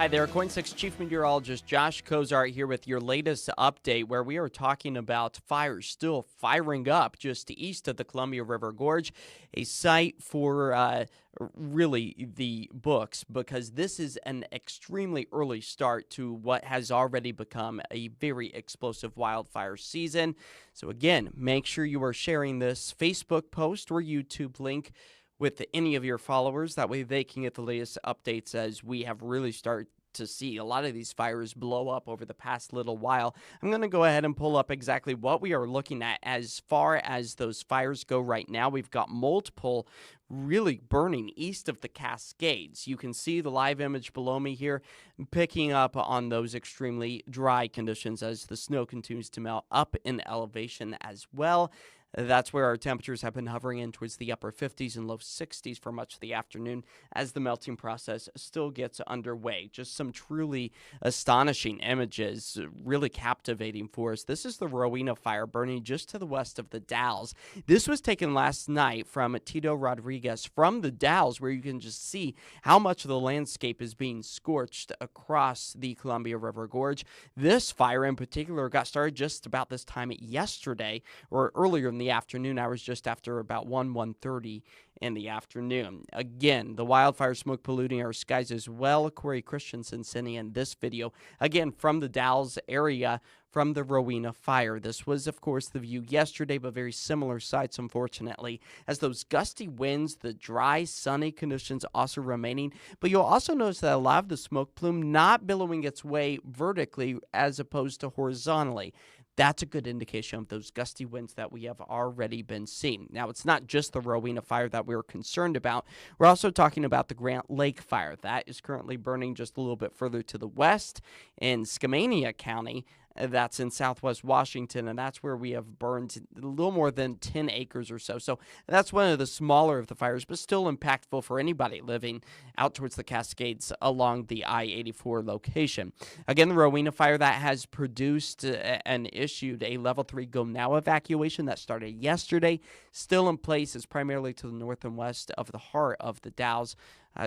Hi there, KOIN 6 Chief Meteorologist Josh Cozart here with your latest update where we are talking about fires still firing up just east of the Columbia River Gorge, a site for really the books because this is an extremely early start to what has already become a very explosive wildfire season. So again, make sure you are sharing this Facebook post or YouTube link with any of your followers. That way they can get the latest updates as we have really started to see a lot of these fires blow up over the past little while. I'm going to go ahead and pull up exactly what we are looking at as far as those fires go right now. We've got multiple really burning east of the Cascades. You can see the live image below me here, picking up on those extremely dry conditions as the snow continues to melt up in elevation as well. That's where our temperatures have been hovering in towards the upper 50s and low 60s for much of the afternoon as the melting process still gets underway. Just some truly astonishing images, really captivating for us. This is the Rowena fire burning just to the west of the Dalles. This was taken last night from Tito Rodriguez from the Dalles, where you can just see how much of the landscape is being scorched across the Columbia River Gorge. This fire in particular got started just about this time yesterday, or earlier in the afternoon hours, just after about 1:30 in the afternoon. Again, the wildfire smoke polluting our skies as well. Corey Christensen sending in this video, again, from the Dalles area, from the Rowena fire. This was, of course, the view yesterday, but very similar sights, unfortunately, as those gusty winds, the dry, sunny conditions also remaining. But you'll also notice that a lot of the smoke plume not billowing its way vertically as opposed to horizontally. That's a good indication of those gusty winds that we have already been seeing. Now, it's not just the Rowena fire that we're concerned about. We're also talking about the Grant Lake fire. That is currently burning just a little bit further to the west in Skamania County. That's in southwest Washington, and that's where we have burned a little more than 10 acres or so. So that's one of the smaller of the fires, but still impactful for anybody living out towards the Cascades along the I-84 location. Again, the Rowena fire that has produced and issued a level 3 Go Now evacuation that started yesterday, still in place, is primarily to the north and west of the heart of the Dalles.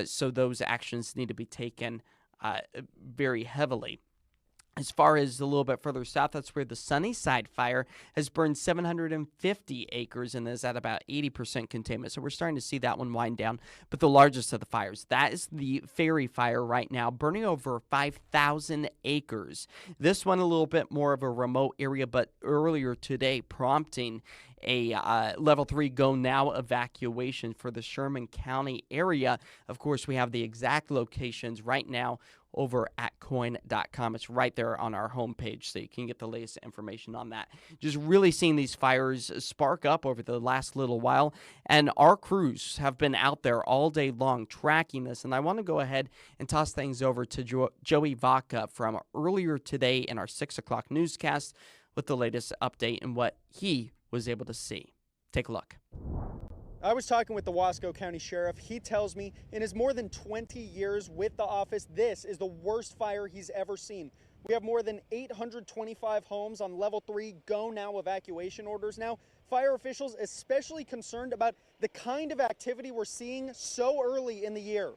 So those actions need to be taken very heavily. As far as a little bit further south, that's where the Sunnyside fire has burned 750 acres and is at about 80% containment. So we're starting to see that one wind down. But the largest of the fires, that is the Ferry fire right now, burning over 5,000 acres. This one a little bit more of a remote area, but earlier today prompting a level 3 Go Now evacuation for the Sherman County area. Of course, we have the exact locations right now over at KOIN.com. It's right there on our homepage, so you can get the latest information on that. Just really seeing these fires spark up over the last little while, and our crews have been out there all day long tracking this, and I want to go ahead and toss things over to Joey Vaca from earlier today in our 6 o'clock newscast with the latest update and what he was able to see. Take a look. I was talking with the Wasco County Sheriff. He tells me in his more than 20 years with the office, this is the worst fire he's ever seen. We have more than 825 homes on level 3 Go Now evacuation orders now. Fire officials especially concerned about the kind of activity we're seeing so early in the year.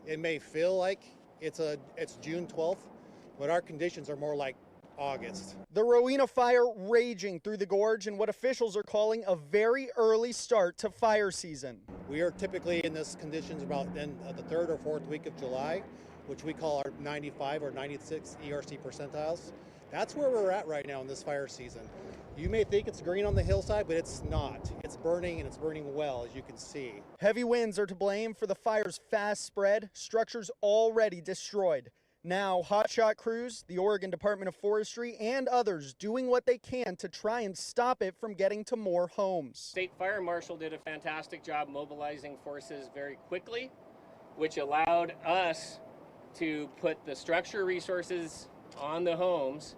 It may feel like it's June 12th, but our conditions are more like August. The Rowena fire raging through the gorge in what officials are calling a very early start to fire season. We are typically in this conditions about in the 3rd or 4th week of July, which we call our 95 or 96 ERC percentiles. That's where we're at right now in this fire season. You may think it's green on the hillside, but it's not. It's burning, and it's burning well, as you can see. Heavy winds are to blame for the fire's fast spread, structures already destroyed. Now, hotshot crews, the Oregon Department of Forestry, and others doing what they can to try and stop it from getting to more homes. State Fire Marshal did a fantastic job mobilizing forces very quickly, which allowed us to put the structure resources on the homes,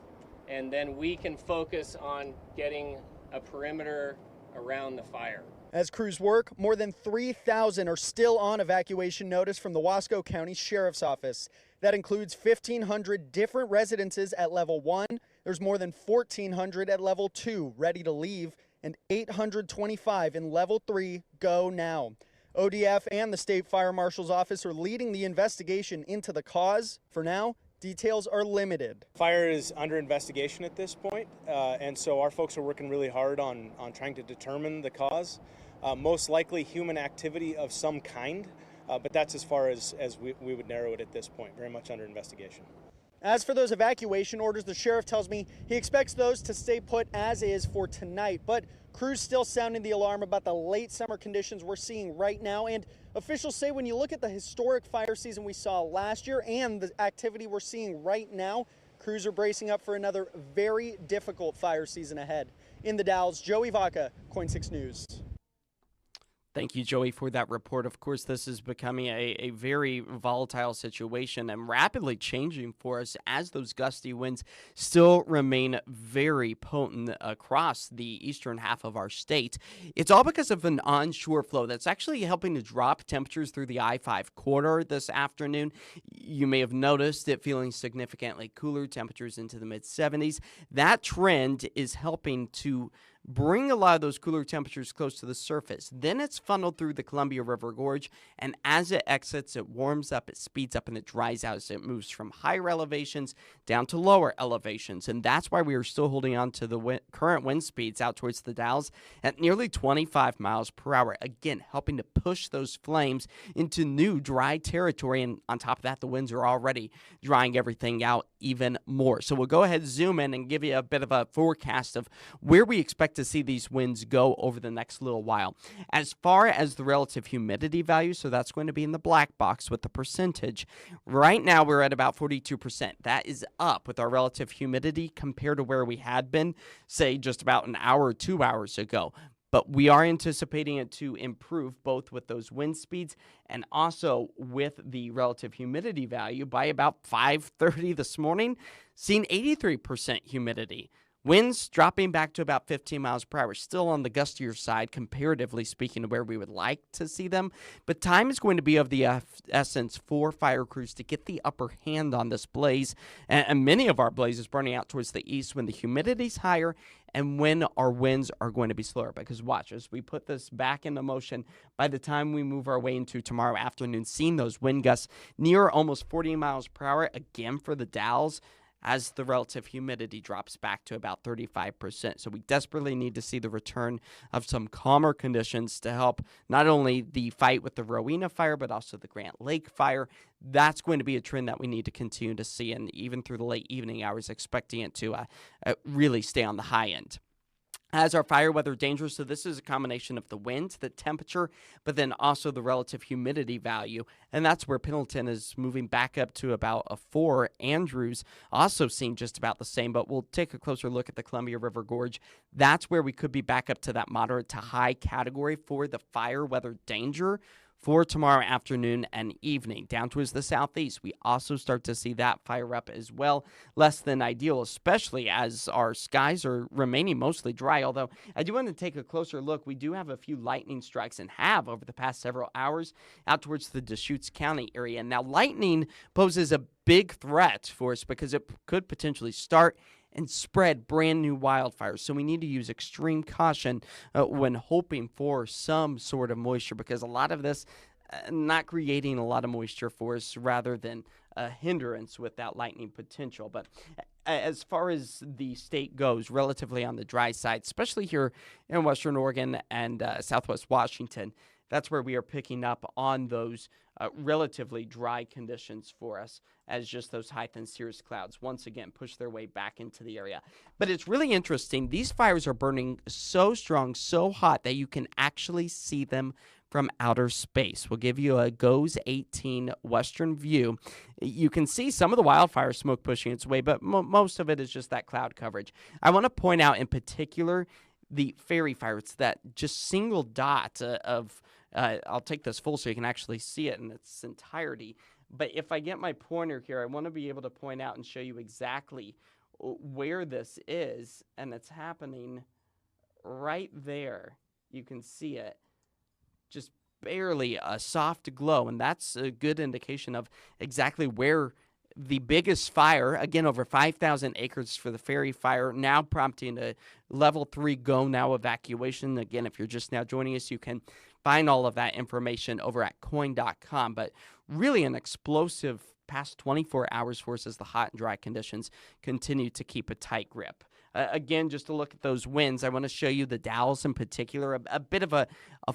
and then we can focus on getting a perimeter around the fire. As crews work, more than 3,000 are still on evacuation notice from the Wasco County Sheriff's Office. That includes 1,500 different residences at level 1. There's more than 1,400 at level 2 ready to leave, and 825 in level 3 Go Now. ODF and the State Fire Marshal's Office are leading the investigation into the cause. For now, details are limited. Fire is under investigation at this point, and so our folks are working really hard on trying to determine the cause. Most likely human activity of some kind, but that's as far as we would narrow it at this point. Very much under investigation. As for those evacuation orders, the sheriff tells me he expects those to stay put as is for tonight, but crews still sounding the alarm about the late summer conditions we're seeing right now. And officials say when you look at the historic fire season we saw last year and the activity we're seeing right now, crews are bracing up for another very difficult fire season ahead. In the Dalles, Joey Vaca, KOIN 6 News. Thank you, Joey, for that report. Of course, this is becoming a very volatile situation and rapidly changing for us as those gusty winds still remain very potent across the eastern half of our state. It's all because of an onshore flow that's actually helping to drop temperatures through the I-5 corridor this afternoon. You may have noticed it feeling significantly cooler, temperatures into the mid-70s. That trend is helping to bring a lot of those cooler temperatures close to the surface. Then it's funneled through the Columbia River Gorge, and as it exits, it warms up, it speeds up, and it dries out as it moves from higher elevations down to lower elevations. And that's why we are still holding on to the current wind speeds out towards the Dalles at nearly 25 miles per hour. Again, helping to push those flames into new dry territory. And on top of that, the winds are already drying everything out even more. So we'll go ahead, zoom in, and give you a bit of a forecast of where we expect to see these winds go over the next little while. As far as the relative humidity value, so that's going to be in the black box with the percentage. Right now, we're at about 42%. That is up with our relative humidity compared to where we had been, say, just about an hour or 2 hours ago. But we are anticipating it to improve both with those wind speeds and also with the relative humidity value by about 5:30 this morning, seeing 83% humidity. Winds dropping back to about 15 miles per hour, still on the gustier side, comparatively speaking, to where we would like to see them. But time is going to be of the essence for fire crews to get the upper hand on this blaze. And many of our blazes burning out towards the east when the humidity's higher and when our winds are going to be slower. Because watch, as we put this back into motion, by the time we move our way into tomorrow afternoon, seeing those wind gusts near almost 40 miles per hour, again for the Dalles, as the relative humidity drops back to about 35%. So we desperately need to see the return of some calmer conditions to help not only the fight with the Rowena fire, but also the Grant Lake fire. That's going to be a trend that we need to continue to see, and even through the late evening hours, expecting it to really stay on the high end. As our fire weather danger, so this is a combination of the wind, the temperature, but then also the relative humidity value. And that's where Pendleton is moving back up to about a 4. Andrews also seeing just about the same, but we'll take a closer look at the Columbia River Gorge. That's where we could be back up to that moderate to high category for the fire weather danger for tomorrow afternoon and evening. Down towards the southeast, we also start to see that fire up as well. Less than ideal, especially as our skies are remaining mostly dry, although I do want to take a closer look. We do have a few lightning strikes and have over the past several hours out towards the Deschutes County area. Now, lightning poses a big threat for us because it could potentially start and spread brand new wildfires. So we need to use extreme caution when hoping for some sort of moisture, because a lot of this not creating a lot of moisture for us rather than a hindrance with that lightning potential. But as far as the state goes, relatively on the dry side, especially here in Western Oregon and Southwest Washington, that's where we are picking up on those relatively dry conditions for us, as just those high thin cirrus clouds once again push their way back into the area. But it's really interesting. These fires are burning so strong, so hot, that you can actually see them from outer space. We'll give you a GOES 18 Western view. You can see some of the wildfire smoke pushing its way, but most of it is just that cloud coverage. I want to point out in particular the fairy fire. It's that just single dot of I'll take this full so you can actually see it in its entirety. But if I get my pointer here, I want to be able to point out and show you exactly where this is. And it's happening right there. You can see it. Just barely a soft glow. And that's a good indication of exactly where the biggest fire, again, over 5,000 acres for the Fairy Fire, now prompting a level 3 go now evacuation. Again, if you're just now joining us, you can find all of that information over at KOIN.com. But really an explosive past 24 hours for us as the hot and dry conditions continue to keep a tight grip. Again, just to look at those winds, I want to show you the Dalles in particular, a bit of a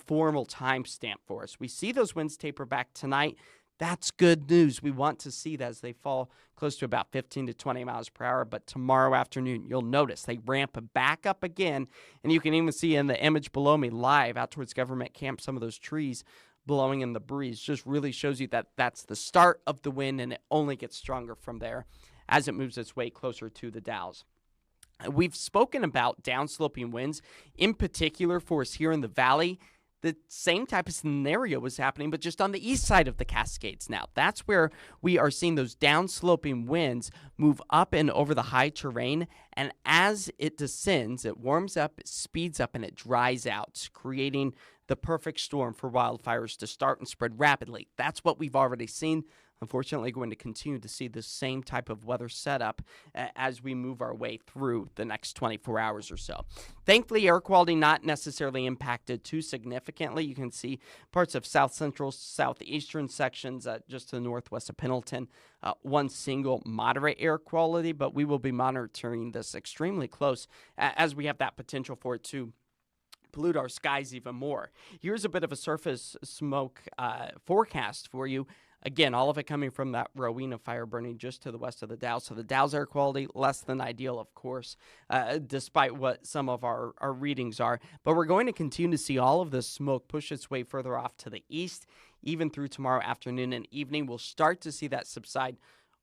formal timestamp for us. We see those winds taper back tonight. That's good news. We want to see that as they fall close to about 15 to 20 miles per hour. But tomorrow afternoon, you'll notice they ramp back up again. And you can even see in the image below me live out towards Government Camp, some of those trees blowing in the breeze. Just really shows you that that's the start of the wind, and it only gets stronger from there as it moves its way closer to the Dalles. We've spoken about downsloping winds, in particular for us here in the valley. The same type of scenario was happening, but just on the east side of the Cascades now. That's where we are seeing those downsloping winds move up and over the high terrain. And as it descends, it warms up, it speeds up, and it dries out, creating the perfect storm for wildfires to start and spread rapidly. That's what we've already seen. Unfortunately, going to continue to see the same type of weather setup as we move our way through the next 24 hours or so. Thankfully, air quality not necessarily impacted too significantly. You can see parts of south central, southeastern sections just to the northwest of Pendleton, one single moderate air quality, but we will be monitoring this extremely close as we have that potential for it to pollute our skies even more. Here's a bit of a surface smoke forecast for you. Again, all of it coming from that Rowena fire burning just to the west of the Dalles. So the Dalles air quality, less than ideal, of course, despite what some of our readings are. But we're going to continue to see all of this smoke push its way further off to the east, even through tomorrow afternoon and evening. We'll start to see that subside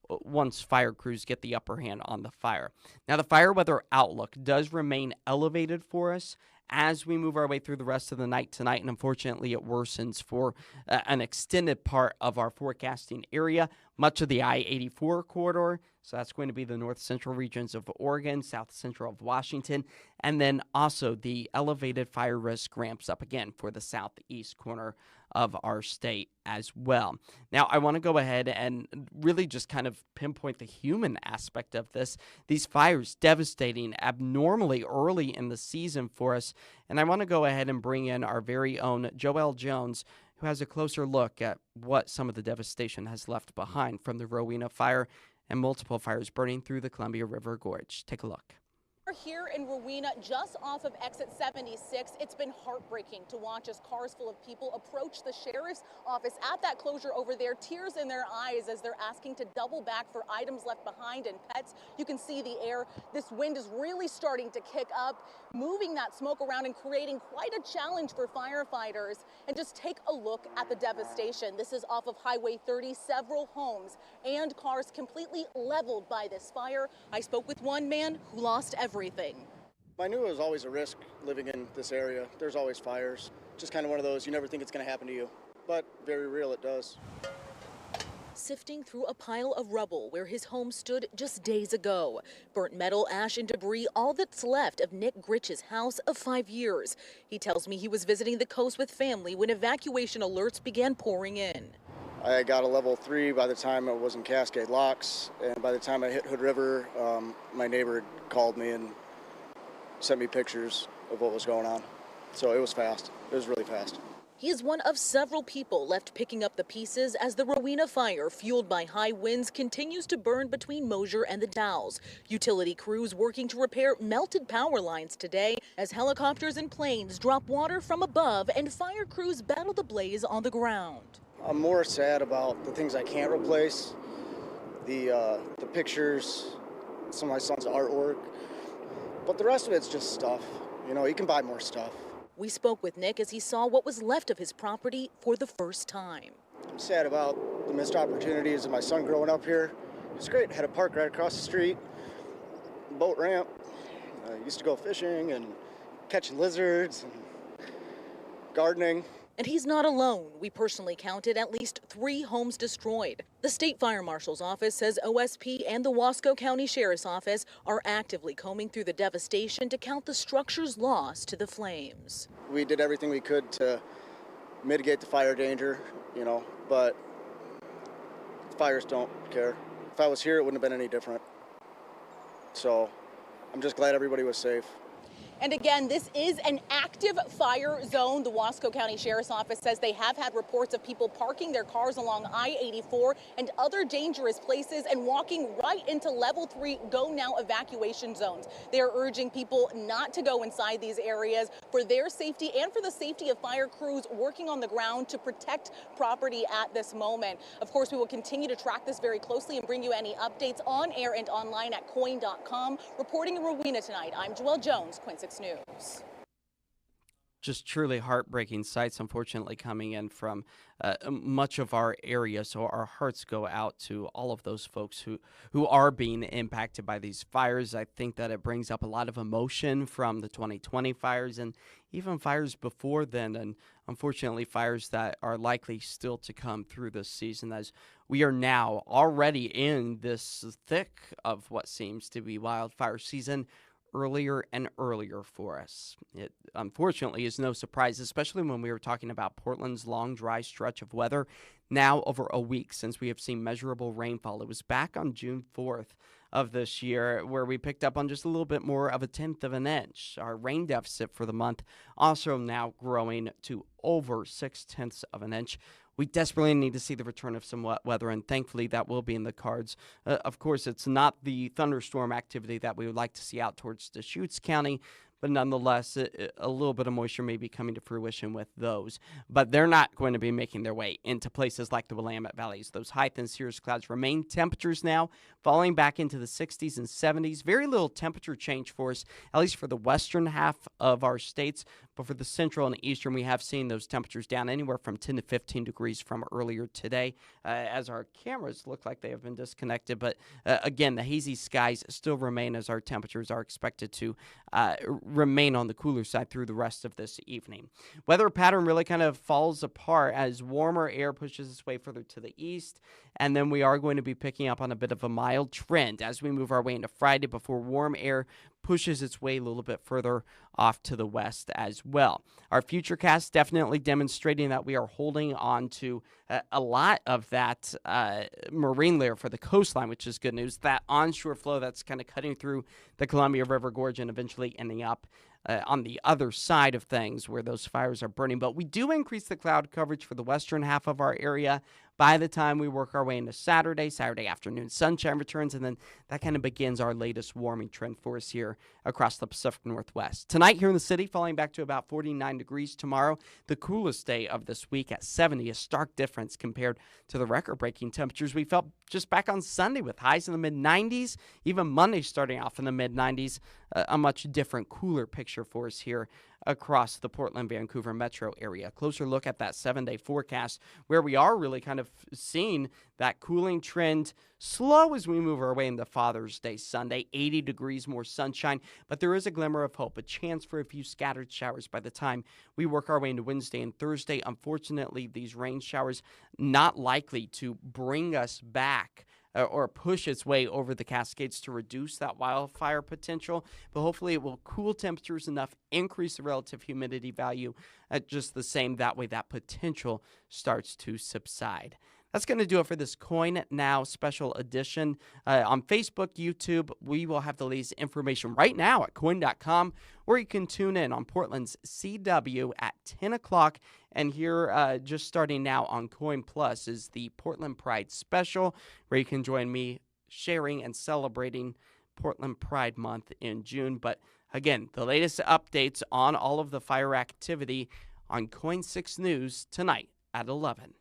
once fire crews get the upper hand on the fire. Now, the fire weather outlook does remain elevated for us as we move our way through the rest of the night tonight, and unfortunately it worsens for an extended part of our forecasting area, much of the I-84 corridor, so that's going to be the north-central regions of Oregon, south-central of Washington, and then also the elevated fire risk ramps up again for the southeast corner of our state as well. Now, I want to go ahead and really just kind of pinpoint the human aspect of this. These fires devastating abnormally early in the season for us, and I want to go ahead and bring in our very own Joelle Jones, who has a closer look at what some of the devastation has left behind from the Rowena fire and multiple fires burning through the Columbia River Gorge. Take a look. We're here in Rowena, just off of exit 76. It's been heartbreaking to watch as cars full of people approach the sheriff's office at that closure over there, tears in their eyes as they're asking to double back for items left behind and pets. You can see the air. This wind is really starting to kick up, moving that smoke around and creating quite a challenge for firefighters. And just take a look at the devastation. This is off of Highway 30, several homes and cars completely leveled by this fire. I spoke with one man who lost everything. I knew it was always a risk living in this area. There's always fires. Just kind of one of those, you never think it's going to happen to you. But very real, it does. Sifting through a pile of rubble where his home stood just days ago. Burnt metal, ash, and debris, all that's left of Nick Gritch's house of 5 years. He tells me he was visiting the coast with family when evacuation alerts began pouring in. I got a level 3 by the time I was in Cascade Locks, and by the time I hit Hood River, my neighbor called me and sent me pictures of what was going on. So it was fast. It was really fast. He is one of several people left picking up the pieces as the Rowena fire, fueled by high winds, continues to burn between Mosier and the Dalles. Utility crews working to repair melted power lines today as helicopters and planes drop water from above and fire crews battle the blaze on the ground. I'm more sad about the things I can't replace, the pictures, some of my son's artwork, but the rest of it's just stuff. You know, you can buy more stuff. We spoke with Nick as he saw what was left of his property for the first time. I'm sad about the missed opportunities of my son growing up here. It's great, had a park right across the street, boat ramp. I used to go fishing and catching lizards and gardening. And he's not alone. We personally counted at least 3 homes destroyed. The State Fire Marshal's office says OSP and the Wasco County Sheriff's Office are actively combing through the devastation to count the structures lost to the flames. We did everything we could to mitigate the fire danger, you know, but fires don't care. If I was here, it wouldn't have been any different. So I'm just glad everybody was safe. And again, this is an active fire zone. The Wasco County Sheriff's Office says they have had reports of people parking their cars along I-84 and other dangerous places and walking right into level 3 go now evacuation zones. They are urging people not to go inside these areas for their safety and for the safety of fire crews working on the ground to protect property at this moment. Of course, we will continue to track this very closely and bring you any updates on air and online at KOIN.com. Reporting in Rowena tonight, I'm Joelle Jones, KOIN 6 News. Just truly heartbreaking sights, unfortunately, coming in from much of our area. So our hearts go out to all of those folks who are being impacted by these fires. I think that it brings up a lot of emotion from the 2020 fires and even fires before then, and unfortunately fires that are likely still to come through this season, as we are now already in this thick of what seems to be wildfire season, earlier and earlier for us. It unfortunately is no surprise, especially when we were talking about Portland's long, dry stretch of weather, now over a week since we have seen measurable rainfall. It was back on June 4th of this year where we picked up on just a little bit more of 1/10 of an inch. Our rain deficit for the month also now growing to over 6/10 of an inch. We desperately need to see the return of some wet weather, and thankfully that will be in the cards. Of course, it's not the thunderstorm activity that we would like to see out towards Deschutes County, but nonetheless, a little bit of moisture may be coming to fruition with those. But they're not going to be making their way into places like the Willamette Valleys. Those high thin cirrus clouds remain. Temperatures now falling back into the 60s and 70s. Very little temperature change for us, at least for the western half of our states. But for the central and eastern, we have seen those temperatures down anywhere from 10 to 15 degrees from earlier today, as our cameras look like they have been disconnected. But again, the hazy skies still remain as our temperatures are expected to remain on the cooler side through the rest of this evening. Weather pattern really kind of falls apart as warmer air pushes its way further to the east, and then we are going to be picking up on a bit of a mild trend as we move our way into Friday before warm air pushes its way a little bit further off to the west as well. Our futurecast definitely demonstrating that we are holding on to a lot of that marine layer for the coastline, which is good news. That onshore flow that's kind of cutting through the Columbia River Gorge and eventually ending up on the other side of things where those fires are burning. But we do increase the cloud coverage for the western half of our area by the time we work our way into Saturday afternoon sunshine returns, and then that kind of begins our latest warming trend for us here across the Pacific Northwest. Tonight here in the city, falling back to about 49 degrees. Tomorrow, the coolest day of this week at 70, a stark difference compared to the record-breaking temperatures we felt just back on Sunday with highs in the mid-90s, even Monday starting off in the mid-90s, a much different, cooler picture for us here across the Portland, Vancouver metro area. Closer look at that 7-day forecast where we are really kind of seeing that cooling trend slow as we move our way into Father's Day Sunday. 80 degrees more sunshine, but there is a glimmer of hope, a chance for a few scattered showers by the time we work our way into Wednesday and Thursday. Unfortunately, these rain showers not likely to bring us back or push its way over the Cascades to reduce that wildfire potential, but hopefully it will cool temperatures enough, increase the relative humidity value at just the same. That way that potential starts to subside. That's going to do it for this KOIN Now special edition. On Facebook, YouTube, we will have the latest information right now at KOIN.com, or you can tune in on Portland's CW at 10 o'clock. And here, just starting now on KOIN Plus, is the Portland Pride Special, where you can join me sharing and celebrating Portland Pride Month in June. But again, the latest updates on all of the fire activity on KOIN 6 News tonight at 11.